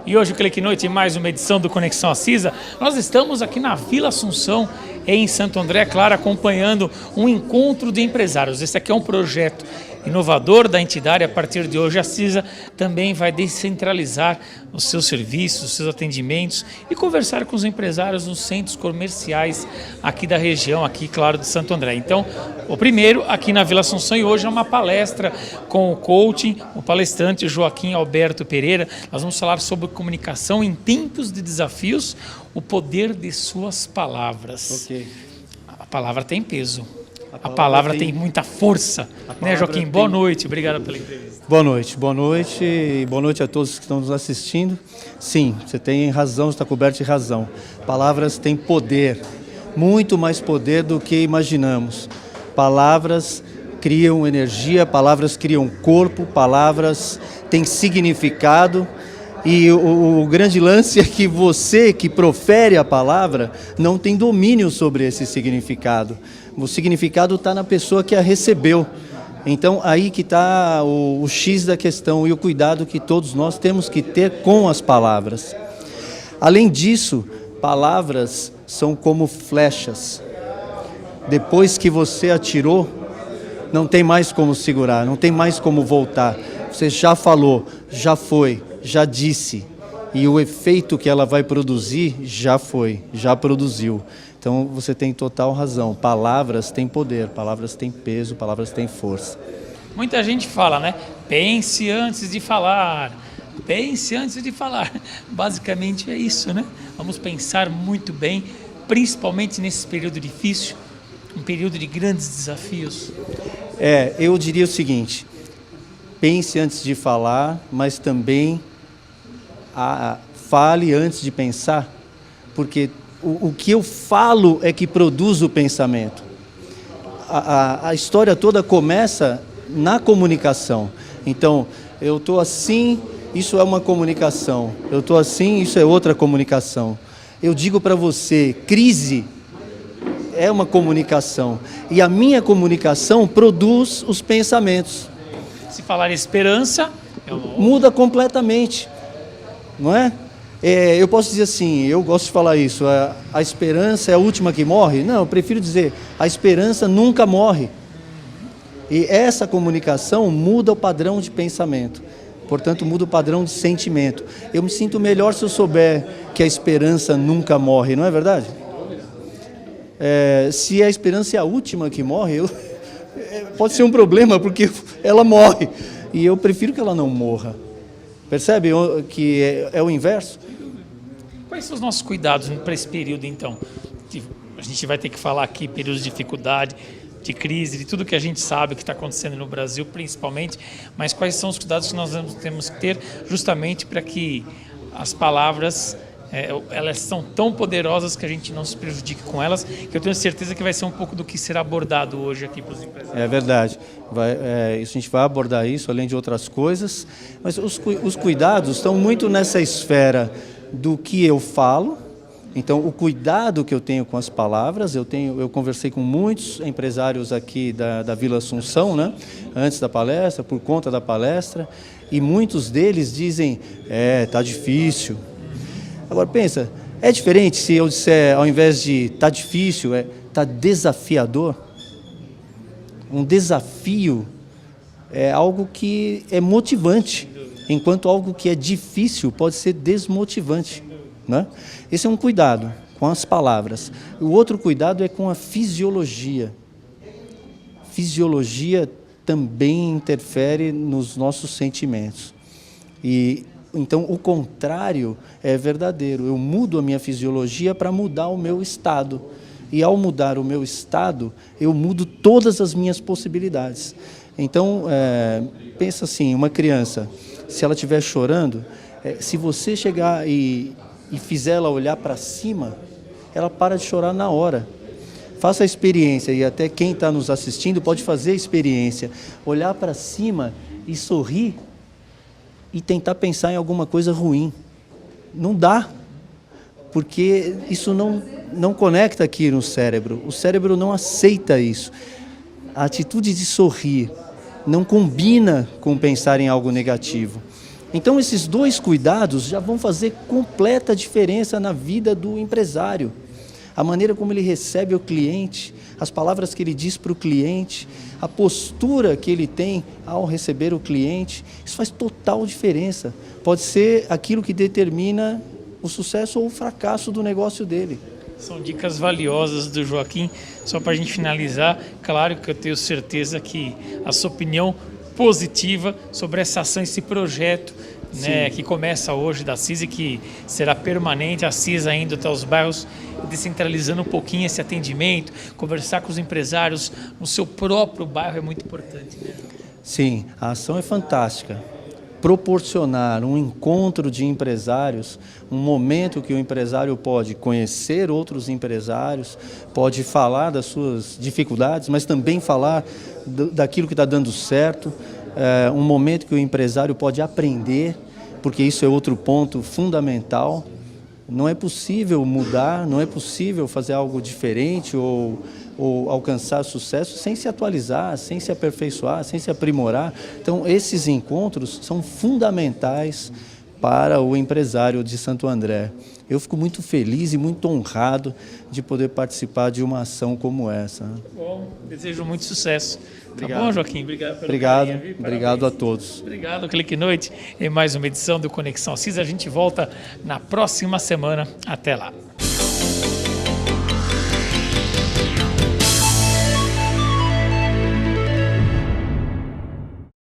E hoje o Clique Noite, mais uma edição do Conexão Acisa. Nós estamos aqui na Vila Assunção, em Santo André, claro, acompanhando um encontro de empresários. Esse aqui é um projeto inovador da entidade. A partir de hoje, a Acisa também vai descentralizar os seus serviços, os seus atendimentos e conversar com os empresários nos centros comerciais aqui da região, aqui, claro, de Santo André. Então, o primeiro aqui na Vila Assunção, e hoje é uma palestra com o coaching, o palestrante Joaquim Alberto Pereira. Nós vamos falar sobre comunicação em tempos de desafios, o poder de suas palavras. Okay. A palavra tem peso. A palavra tem muita força, né, Joaquim? Tem... Boa noite, obrigado pela entrevista. Boa noite e boa noite a todos que estão nos assistindo. Sim, você tem razão, está coberto de razão. Palavras têm poder, muito mais poder do que imaginamos. Palavras criam energia, palavras criam corpo, palavras têm significado. E o grande lance é que você que profere a palavra não tem domínio sobre esse significado. O significado está na pessoa que a recebeu. Então aí que está o X da questão e o cuidado que todos nós temos que ter com as palavras. Além disso, palavras são como flechas. Depois que você atirou, não tem mais como segurar, não tem mais como voltar. Você já falou, já foi, já disse, e o efeito que ela vai produzir já foi, já produziu. Então você tem total razão, palavras têm poder, palavras têm peso, palavras têm força. Muita gente fala, né? Pense antes de falar, pense antes de falar. Basicamente é isso, né? Vamos pensar muito bem, principalmente nesse período difícil, um período de grandes desafios. Eu diria o seguinte, pense antes de falar, mas também fale antes de pensar, porque o que eu falo é que produz o pensamento. A história toda começa na comunicação. Então, eu estou assim, isso é uma comunicação. Eu estou assim, isso é outra comunicação. Eu digo para você, crise é uma comunicação. E a minha comunicação produz os pensamentos. Se falar esperança... muda completamente, não é? Eu posso dizer assim, eu gosto de falar isso, a esperança é a última que morre? Não, eu prefiro dizer, a esperança nunca morre. E essa comunicação muda o padrão de pensamento, portanto muda o padrão de sentimento. Eu me sinto melhor se eu souber que a esperança nunca morre, não é verdade? Se a esperança é a última que morre, pode ser um problema, porque ela morre. E eu prefiro que ela não morra. Percebe que é o inverso? Quais são os nossos cuidados para esse período, então? A gente vai ter que falar aqui períodos de dificuldade, de crise, de tudo que a gente sabe que está acontecendo no Brasil, principalmente. Mas quais são os cuidados que nós temos que ter justamente para que as palavras... elas são tão poderosas que a gente não se prejudique com elas, que eu tenho certeza que vai ser um pouco do que será abordado hoje aqui para os empresários. É verdade. A gente vai abordar isso, além de outras coisas, mas os cuidados estão muito nessa esfera do que eu falo. Então, o cuidado que eu tenho com as palavras, eu conversei com muitos empresários aqui da Vila Assunção, né, antes da palestra, por conta da palestra, e muitos deles dizem, tá difícil. Agora pensa, é diferente se eu disser, ao invés de tá difícil, tá desafiador? Um desafio é algo que é motivante, enquanto algo que é difícil pode ser desmotivante, né? Esse é um cuidado com as palavras. O outro cuidado é com a fisiologia. Fisiologia também interfere nos nossos sentimentos. Então, o contrário é verdadeiro. Eu mudo a minha fisiologia para mudar o meu estado. E ao mudar o meu estado, eu mudo todas as minhas possibilidades. Então, pensa assim, uma criança, se ela estiver chorando, se você chegar e fizer ela olhar para cima, ela para de chorar na hora. Faça a experiência, e até quem está nos assistindo pode fazer a experiência. Olhar para cima e sorrir, e tentar pensar em alguma coisa ruim. Não dá, porque isso não conecta aqui no cérebro. O cérebro não aceita isso. A atitude de sorrir não combina com pensar em algo negativo. Então esses dois cuidados já vão fazer completa diferença na vida do empresário. A maneira como ele recebe o cliente, as palavras que ele diz para o cliente, a postura que ele tem ao receber o cliente, isso faz total diferença. Pode ser aquilo que determina o sucesso ou o fracasso do negócio dele. São dicas valiosas do Joaquim. Só para a gente finalizar, claro que eu tenho certeza que a sua opinião positiva sobre essa ação, esse projeto, né, que começa hoje da CISA e que será permanente, a CISA indo até os bairros, descentralizando um pouquinho esse atendimento, conversar com os empresários no seu próprio bairro é muito importante, né? Sim, a ação é fantástica. Proporcionar um encontro de empresários, um momento que o empresário pode conhecer outros empresários, pode falar das suas dificuldades, mas também falar daquilo que está dando certo, um momento que o empresário pode aprender, porque isso é outro ponto fundamental. Não é possível mudar, não é possível fazer algo diferente ou alcançar sucesso sem se atualizar, sem se aperfeiçoar, sem se aprimorar. Então, esses encontros são fundamentais para o empresário de Santo André. Eu fico muito feliz e muito honrado de poder participar de uma ação como essa. Bom, desejo muito sucesso. Obrigado. Tá bom, Joaquim? Obrigado pelo Obrigado, carinho, viu? obrigado a todos. Obrigado, Clique Noite, em mais uma edição do Conexão CISA. A gente volta na próxima semana. Até lá.